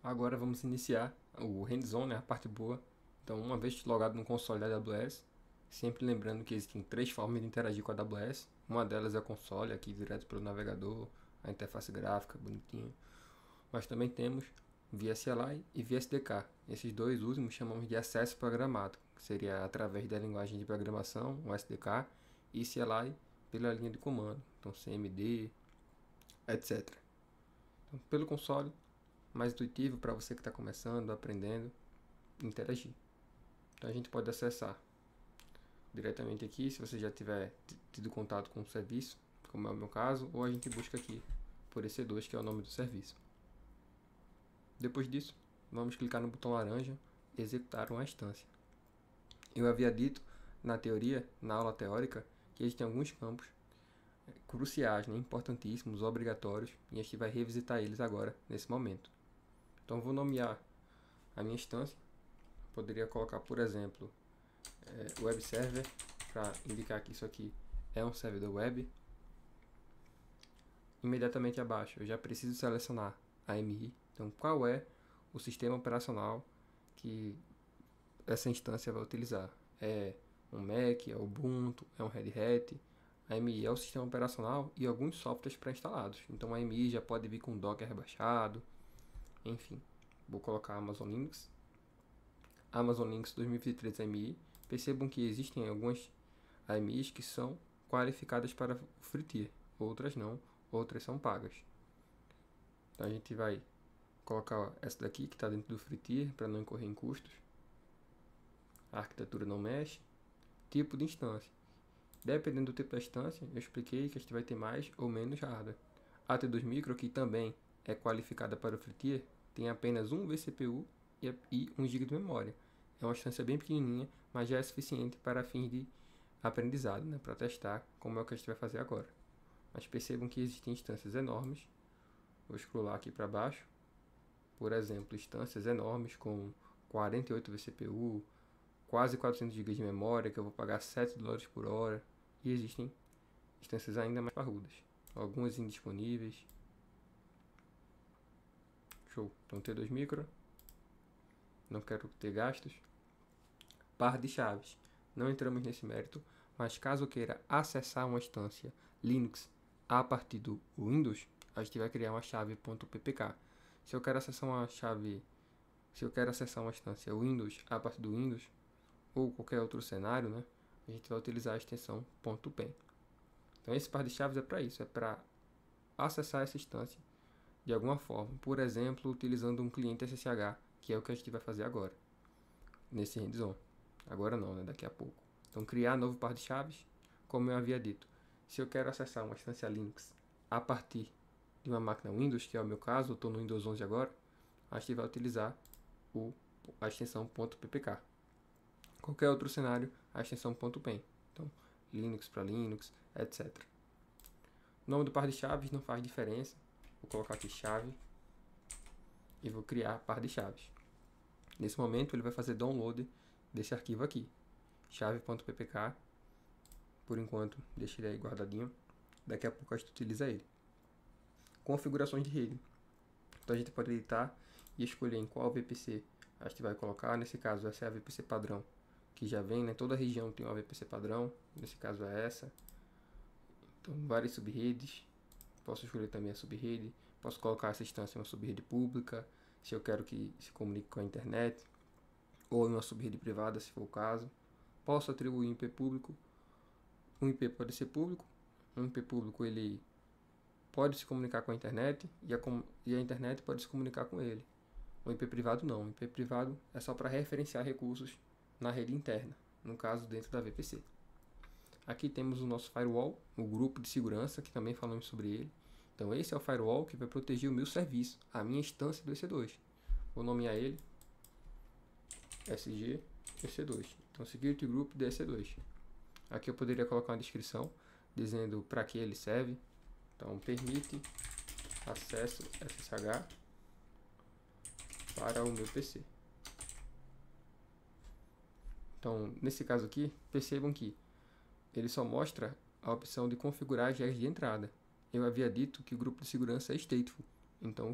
Agora vamos iniciar o hands-on, né, a parte boa. Então, uma vez logado no console da AWS, sempre lembrando que existem três formas de interagir com a AWS. Uma delas é o console, aqui direto pelo navegador, a interface gráfica, bonitinho. Mas também temos via CLI e via SDK. Esses dois últimos chamamos de acesso programado, que seria através da linguagem de programação, o SDK, e CLI pela linha de comando, então CMD, etc. Então, pelo console, mais intuitivo para você que está começando, aprendendo, interagir. Então a gente pode acessar diretamente aqui, se você já tiver tido contato com o serviço, como é o meu caso, ou a gente busca aqui por EC2, que é o nome do serviço. Depois disso, vamos clicar no botão laranja e executar uma instância. Eu havia dito na teoria, na aula teórica, que existem alguns campos cruciais, né, importantíssimos, obrigatórios, e a gente vai revisitar eles agora, nesse momento. Então vou nomear a minha instância. Poderia colocar, por exemplo, web server, para indicar que isso aqui é um servidor web. Imediatamente abaixo eu já preciso selecionar a AMI. Então, qual é o sistema operacional que essa instância vai utilizar? É um Mac, é Ubuntu, é um Red Hat? A AMI é o sistema operacional e alguns softwares pré-instalados. Então a AMI já pode vir com Docker rebaixado, enfim. Vou colocar Amazon Linux. Amazon Linux 2023 AMI. Percebam que existem algumas AMIs que são qualificadas para o free tier, outras não, outras são pagas. Então a gente vai colocar essa daqui que está dentro do free tier para não incorrer em custos. A arquitetura não mexe. Tipo de instância. Dependendo do tipo da instância, eu expliquei que a gente vai ter mais ou menos hardware. A T2 Micro, que também é qualificada para o free tier, tem apenas um vCPU e 1 GB de memória. É uma instância bem pequenininha, mas já é suficiente para fins de aprendizado, né, para testar como é o que a gente vai fazer agora. Mas percebam que existem instâncias enormes. Vou scrollar aqui para baixo. Por exemplo, instâncias enormes com 48 vCPU, quase 400 GB de memória, que eu vou pagar $7 por hora. E existem instâncias ainda mais parrudas, algumas indisponíveis. Show. Então T2 Micro, não quero ter gastos. Par de chaves, não entramos nesse mérito, mas caso queira acessar uma instância Linux a partir do Windows, a gente vai criar uma chave .ppk. Se eu quero acessar uma instância Windows a partir do Windows ou qualquer outro cenário, né, a gente vai utilizar a extensão .pen. Então esse par de chaves é para isso, é para acessar essa instância de alguma forma, por exemplo, utilizando um cliente SSH, que é o que a gente vai fazer agora, nesse hands-on. Agora não, né? Daqui a pouco. Então criar novo par de chaves, como eu havia dito. Se eu quero acessar uma instância Linux a partir de uma máquina Windows, que é o meu caso, eu estou no Windows 11 agora, a gente vai utilizar a extensão .ppk. Qualquer outro cenário, a extensão .pen. Então, Linux para Linux, etc. O nome do par de chaves não faz diferença. Vou colocar aqui chave e vou criar par de chaves. Nesse momento ele vai fazer download desse arquivo aqui, chave.ppk. Por enquanto deixa ele aí guardadinho, daqui a pouco a gente utiliza ele. Configurações de rede. Então a gente pode editar e escolher em qual VPC a gente vai colocar. Nesse caso essa é a VPC padrão que já vem, né? Toda região tem uma VPC padrão, nesse caso é essa. Então várias subredes. Posso escolher também a subrede. Posso colocar essa instância em uma subrede pública, se eu quero que se comunique com a internet, ou em uma subrede privada, se for o caso. Posso atribuir um IP público. Um IP pode ser público. Um IP público ele pode se comunicar com a internet e a internet pode se comunicar com ele. O IP privado não. O IP privado é só para referenciar recursos na rede interna, no caso dentro da VPC. Aqui temos o nosso firewall, o grupo de segurança, que também falamos sobre ele. Então esse é o firewall que vai proteger o meu serviço, a minha instância do EC2. Vou nomear ele SG EC2. Então Security Group de EC2. Aqui eu poderia colocar uma descrição dizendo para que ele serve. Então permite acesso SSH para o meu PC. Então nesse caso aqui, percebam que ele só mostra a opção de configurar as regras de entrada. Eu havia dito que o grupo de segurança é stateful. Então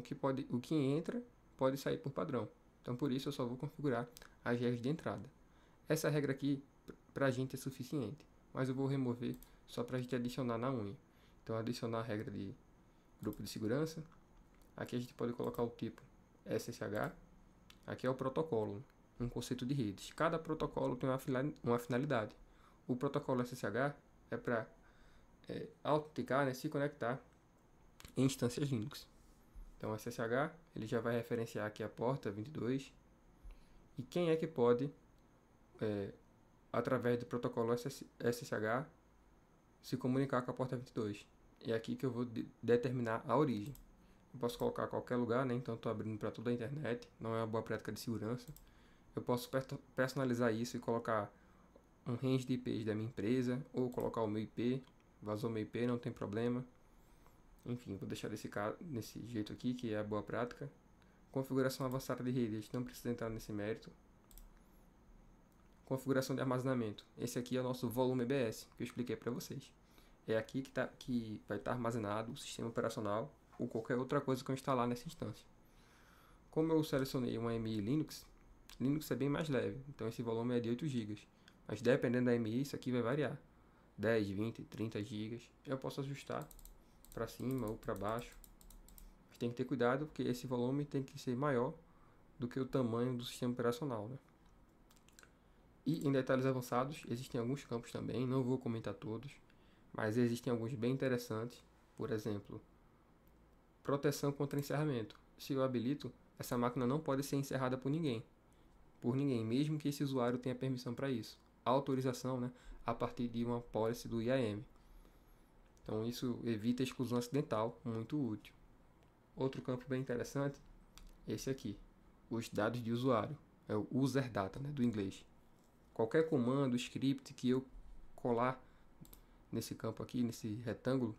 o que entra pode sair por padrão. Então, por isso, eu só vou configurar as regras de entrada. Essa regra aqui, para a gente, é suficiente, mas eu vou remover só para a gente adicionar na unha. Então, adicionar a regra de grupo de segurança. Aqui a gente pode colocar o tipo SSH. Aqui é o protocolo, um conceito de redes. Cada protocolo tem uma finalidade. O protocolo SSH é para autenticar, né, se conectar em instâncias Linux. Então, o SSH ele já vai referenciar aqui a porta 22. E quem é que pode, através do protocolo SSH, se comunicar com a porta 22? É aqui que eu vou determinar a origem. Eu posso colocar qualquer lugar, né? Então estou abrindo para toda a internet, não é uma boa prática de segurança. Eu posso personalizar isso e colocar um range de IPs da minha empresa, ou colocar o meu IP, vazou meu IP, não tem problema. Enfim, vou deixar desse jeito aqui, que é a boa prática. Configuração avançada de rede, a gente não precisa entrar nesse mérito. Configuração de armazenamento, esse aqui é o nosso volume EBS, que eu expliquei para vocês. É aqui que vai estar armazenado o sistema operacional ou qualquer outra coisa que eu instalar nessa instância. Como eu selecionei uma AMI Linux, Linux é bem mais leve, então esse volume é de 8 GB. Mas dependendo da AMI, isso aqui vai variar. 10, 20, 30 GB. Eu posso ajustar para cima ou para baixo. Mas tem que ter cuidado porque esse volume tem que ser maior do que o tamanho do sistema operacional, né? E em detalhes avançados, existem alguns campos também, não vou comentar todos, mas existem alguns bem interessantes. Por exemplo, proteção contra encerramento. Se eu habilito, essa máquina não pode ser encerrada por ninguém, mesmo que esse usuário tenha permissão para isso. Autorização, né, a partir de uma policy do IAM. Então isso evita a exclusão acidental, muito útil. Outro campo bem interessante, esse aqui, os dados de usuário, é o user data, né, do inglês. Qualquer comando, script que eu colar nesse campo aqui, nesse retângulo,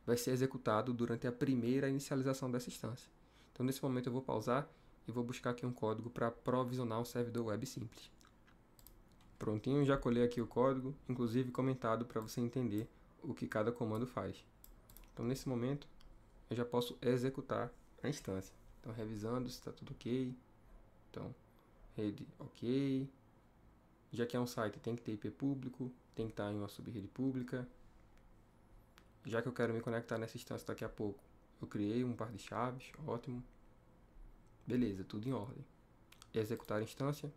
vai ser executado durante a primeira inicialização dessa instância. Então, nesse momento, eu vou pausar e vou buscar aqui um código para provisionar um servidor web simples. Prontinho, já colei aqui o código, inclusive comentado para você entender o que cada comando faz. Então, nesse momento, eu já posso executar a instância. Então, revisando se está tudo ok. Então, rede ok. Já que é um site, tem que ter IP público, tem que estar em uma subrede pública. Já que eu quero me conectar nessa instância daqui a pouco, eu criei um par de chaves, ótimo. Beleza, tudo em ordem. Executar a instância.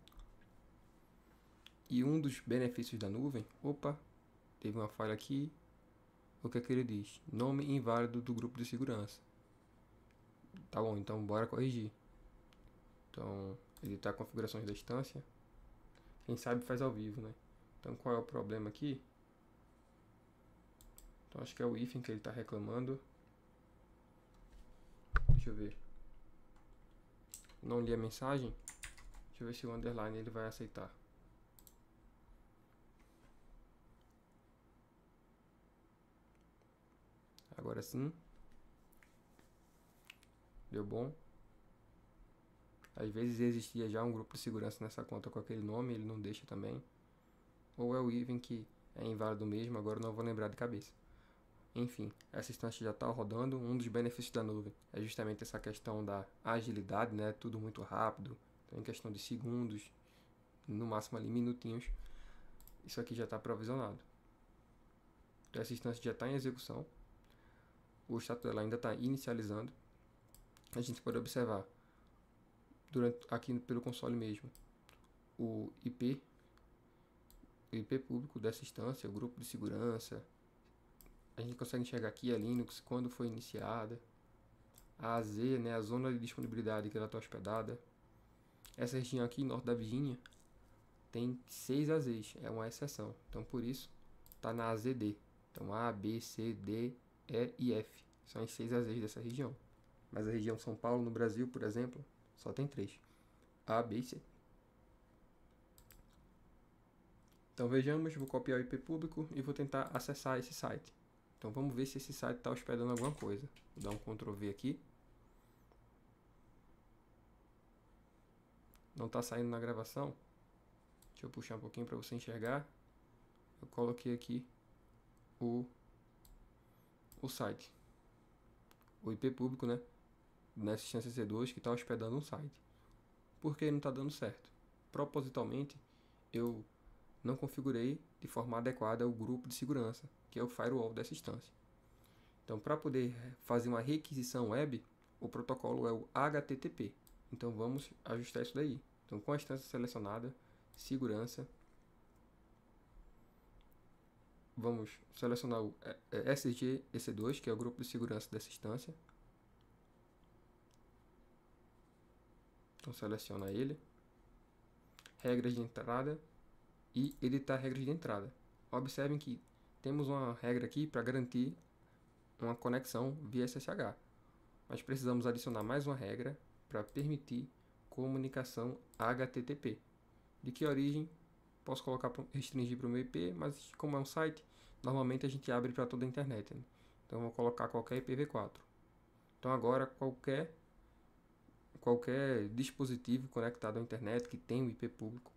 E um dos benefícios da nuvem, opa, teve uma falha aqui. O que é que ele diz? Nome inválido do grupo de segurança. Tá bom, então bora corrigir. Então, editar configurações da instância. Quem sabe faz ao vivo, né? Então, qual é o problema aqui? Então, acho que é o hífen que ele está reclamando. Deixa eu ver. Não li a mensagem. Deixa eu ver se o underline ele vai aceitar. Agora sim. Deu bom. Às vezes existia já um grupo de segurança nessa conta com aquele nome, ele não deixa também. Ou é o even que é inválido mesmo, agora não vou lembrar de cabeça. Enfim, essa instância já está rodando. Um dos benefícios da nuvem é justamente essa questão da agilidade, né? Tudo muito rápido, então, em questão de segundos, no máximo ali minutinhos, isso aqui já está provisionado. Então essa instância já está em execução. O status dela ainda está inicializando. A gente pode observar aqui pelo console mesmo o IP público dessa instância, o grupo de segurança. A gente consegue enxergar aqui a Linux, quando foi iniciada, a AZ, né, a zona de disponibilidade que ela está hospedada. Essa região aqui, norte da Virgínia, tem 6 AZs, é uma exceção. Então, por isso, está na AZD. Então, A, B, C, D, E e F. São as 6 AZs dessa região. Mas a região São Paulo, no Brasil, por exemplo, só tem 3. A, B e C. Então, vejamos, vou copiar o IP público e vou tentar acessar esse site. Então, vamos ver se esse site está hospedando alguma coisa. Vou dar um Ctrl V aqui. Não está saindo na gravação. Deixa eu puxar um pouquinho para você enxergar. Eu coloquei aqui o site. O IP público, né? nessa instância C2 que está hospedando um site. Por que não está dando certo? Propositalmente, eu não configurei de forma adequada o grupo de segurança, que é o firewall dessa instância. Então, para poder fazer uma requisição web, o protocolo é o HTTP. Então, vamos ajustar isso daí. Então, com a instância selecionada, segurança, vamos selecionar o SG EC2, que é o grupo de segurança dessa instância. Então, seleciona ele. Regras de entrada e editar regras de entrada. Observem que temos uma regra aqui para garantir uma conexão via SSH. Mas precisamos adicionar mais uma regra para permitir comunicação HTTP. De que origem? Posso colocar restringir para o meu IP, mas como é um site, normalmente a gente abre para toda a internet. Né? Então vou colocar qualquer IPv4. Então agora qualquer dispositivo conectado à internet que tem um IP público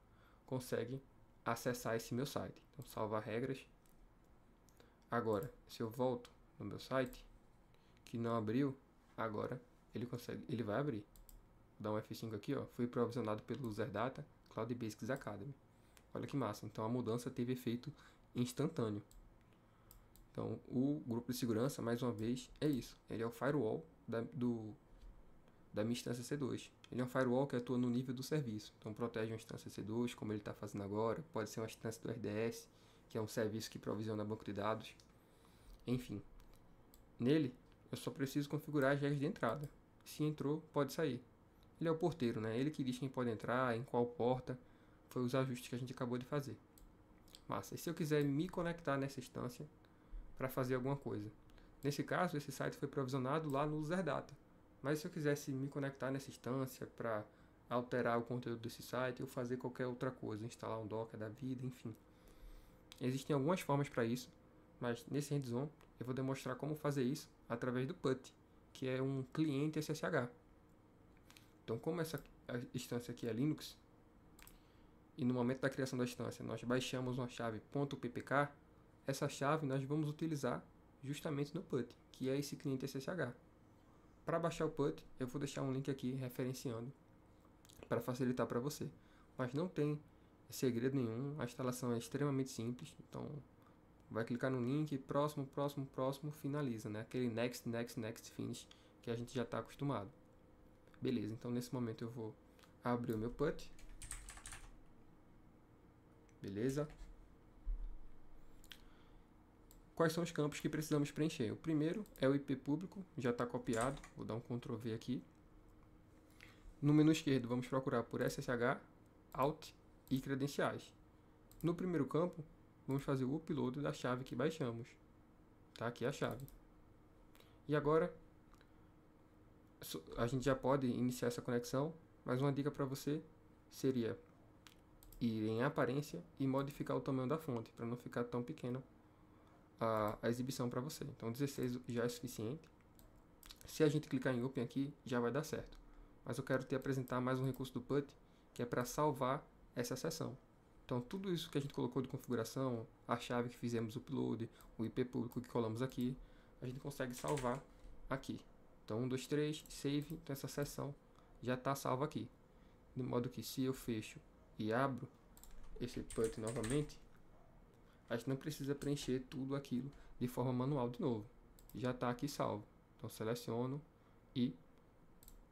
consegue acessar esse meu site. Então salvar regras. Agora, se eu volto no meu site, que não abriu, agora ele vai abrir. Vou dar um F5 aqui, ó. Fui provisionado pelo UserData Cloud Basics Academy. Olha que massa. Então a mudança teve efeito instantâneo. Então o grupo de segurança, mais uma vez, é isso. Ele é o firewall da minha instância C2. Ele é um firewall que atua no nível do serviço. Então protege uma instância C2, como ele está fazendo agora. Pode ser uma instância do RDS, que é um serviço que provisiona banco de dados. Enfim, nele eu só preciso configurar as regras de entrada. Se entrou, pode sair. Ele é o porteiro, né? Ele que diz quem pode entrar, em qual porta. Foi os ajustes que a gente acabou de fazer. Massa. E se eu quiser me conectar nessa instância para fazer alguma coisa? Nesse caso, esse site foi provisionado lá no UserData. Mas se eu quisesse me conectar nessa instância para alterar o conteúdo desse site ou fazer qualquer outra coisa, instalar um Docker da vida, enfim. Existem algumas formas para isso, mas nesse hands-on eu vou demonstrar como fazer isso através do PuTTY, que é um cliente SSH. Então, como essa instância aqui é Linux, e no momento da criação da instância nós baixamos uma chave .ppk, essa chave nós vamos utilizar justamente no PuTTY, que é esse cliente SSH. Para baixar o PuTTY, eu vou deixar um link aqui referenciando para facilitar para você. Mas não tem segredo nenhum, a instalação é extremamente simples. Então, vai clicar no link, próximo, finaliza, né? Aquele next, finish que a gente já está acostumado. Beleza, então nesse momento eu vou abrir o meu PuTTY. Beleza? Quais são os campos que precisamos preencher? O primeiro é o IP público, já está copiado. Vou dar um Ctrl V aqui. No menu esquerdo, vamos procurar por SSH, Alt e credenciais. No primeiro campo, vamos fazer o upload da chave que baixamos. Tá aqui a chave. E agora, a gente já pode iniciar essa conexão, mas uma dica para você seria ir em aparência e modificar o tamanho da fonte, para não ficar tão pequeno a exibição para você. Então 16 já é suficiente. Se a gente clicar em Open aqui, já vai dar certo. Mas eu quero te apresentar mais um recurso do PuTTY, que é para salvar essa sessão. Então tudo isso que a gente colocou de configuração, a chave que fizemos o upload, o IP público que colamos aqui, a gente consegue salvar aqui. Então 1, 2, 3, save, então essa sessão já está salva aqui. De modo que se eu fecho e abro esse PuTTY novamente, a gente não precisa preencher tudo aquilo de forma manual de novo. Já está aqui salvo. Então seleciono e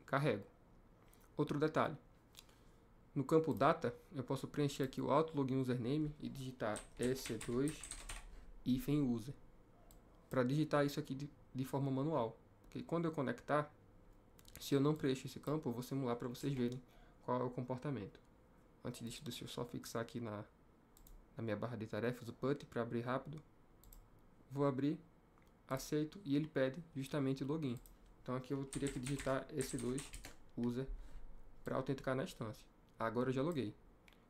carrego. Outro detalhe. No campo Data, eu posso preencher aqui o Auto-Login Username e digitar EC2-user. Para digitar isso aqui de forma manual. Porque quando eu conectar, se eu não preencher esse campo, eu vou simular para vocês verem qual é o comportamento. Antes disso, deixa eu só fixar aqui na minha barra de tarefas o PuTTY para abrir rápido. Vou abrir, aceito e ele pede justamente o login. Então aqui eu teria que digitar EC2-user para autenticar na instância. Agora eu já loguei.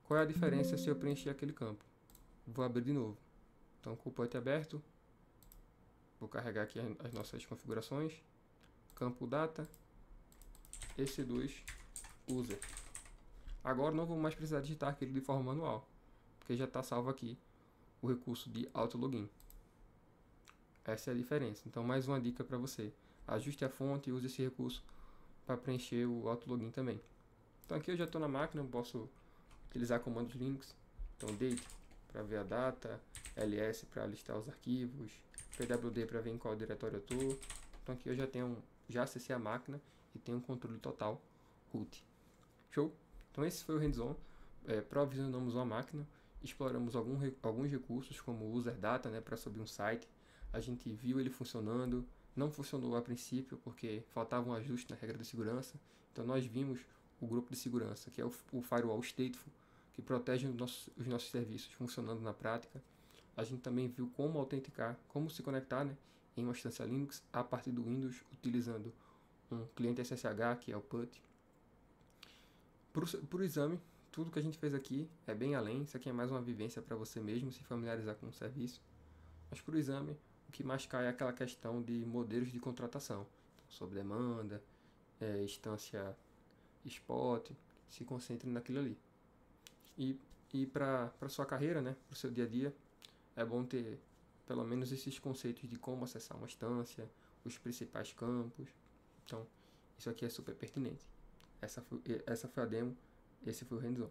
Qual é a diferença se eu preencher aquele campo? Vou abrir de novo. Então com o PuTTY aberto, vou carregar aqui as nossas configurações. Campo Data, EC2-user. Agora não vou mais precisar digitar aquilo de forma manual, porque já está salvo aqui o recurso de auto-login. Essa é a diferença. Então mais uma dica para você. Ajuste a fonte e use esse recurso para preencher o autologin também. Então aqui eu já estou na máquina, eu posso utilizar comandos Linux. Então date para ver a data, ls para listar os arquivos, pwd para ver em qual diretório eu estou. Então aqui eu já acessei a máquina e tenho um controle total root. Show? Então esse foi o hands-on. Provisionamos uma máquina, exploramos alguns recursos como o user data, né, para subir um site. A gente viu ele funcionando, não funcionou a princípio porque faltava um ajuste na regra de segurança. Então nós vimos o grupo de segurança, que é o firewall stateful, que protege os nossos serviços funcionando na prática. A gente também viu como autenticar, como se conectar, né, em uma instância Linux a partir do Windows, utilizando um cliente SSH, que é o PUT. Para o exame, tudo que a gente fez aqui é bem além. Isso aqui é mais uma vivência para você mesmo se familiarizar com o serviço. Mas para o exame, o que mais cai é aquela questão de modelos de contratação. Então, sob demanda, instância spot, se concentre naquilo ali. E para sua carreira, né, para o seu dia a dia, é bom ter pelo menos esses conceitos de como acessar uma instância, os principais campos. Então, isso aqui é super pertinente. Essa foi a demo, esse foi o hands-on.